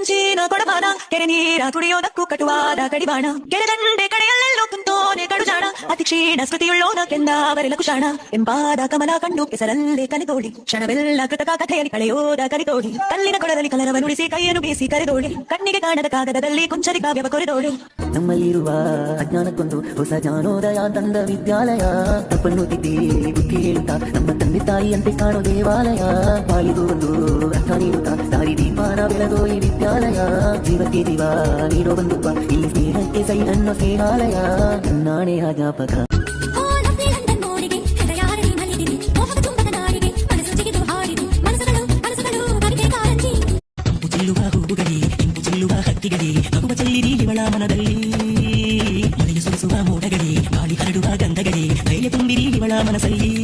ಕಂಚಿನ ಕೊಡಬಾನ ಕೆರೆ ನೀರ ಕುಡಿಯೋದಕ್ಕೂ ಕಟುವಾದ ಕಡಿವಾಣ ಕೆರೆದಂಡೆ ಕಡೆಯಲ್ಲೆಲ್ಲೋ ಕುಂತೋನೆ ಕಡುಜಾಣ ಅತಿ ಕ್ಷೀಣ ಸ್ಮೃತಿಯುಳ್ಳೋನ ಕೆಂದಾವರೆಲ ಕುಶಾಣ ಎಂಬಾದ ಕಮಲ ಕಂಡು ಕೆಸರಲ್ಲೇ ಕಲಿತೋಡಿ ಕ್ಷಣವೆಲ್ಲ ಕೃತಕ ಕಥೆಯಲ್ಲಿ ಕಳೆಯೋದ ಕಲಿತೋಡಿ ಕಲ್ಲಿನ ಕೊಡದಲ್ಲಿ ಕಲರವ ನುಡಿಸಿ ಕೈಯನ್ನು ಬೀಸಿ ಕರೆದೋಡಿ ಕಣ್ಣಿಗೆ ಕಾಣದ ಕಾಗದದಲ್ಲಿ ಕುಂಚರಿ ಕಾವ್ಯವ ಕೊರೆದೋಡು. ನಮ್ಮಲ್ಲಿರುವ ಅಜ್ಞಾನಕ್ಕೊಂದು ಹೊಸ ಜ್ಞಾನೋದಯ ತಂದ ವಿದ್ಯಾಲಯ ತಪ್ಪನ್ನು ತಿದ್ದಿ ಬುದ್ಧಿ ಹೇಳುತ್ತಾ ನಮ್ಮ ತಂದೆ ತಾಯಿಯಂತೆ ಕಾಣೋ ದೇವಾಲಯ ಬಾಳಿದು ಒಂದು ಅರ್ಥ ನೀಡುತ್ತಾ ದಾರಿ ದೀಪಾನ ಬೆಳೆದೋ ಈ ವಿದ್ಯಾಲಯ ಜೀವಕ್ಕೆ ಜೀವ ನೀಡೋ ಬಂದುಪ್ಪ ಇಲ್ಲಿ ಸ್ನೇಹಕ್ಕೆ ಸೈ ಅನ್ನೋ ಸ್ನೇಹಾಲಯ ನಾಣೆ ಅಧ್ಯಾಪಕ. ಮನದಲ್ಲಿ ಮನೆಯ ಸುರಿಸುವ ಮೋಡಗಳೇ ಗಾಳಿ ಹರಡುವ ಗಂಧಗಳೇ ಧೈರ್ಯ ತುಂಬಿರಿ ಇವಳ ಮನಸ್ಸಲ್ಲಿ.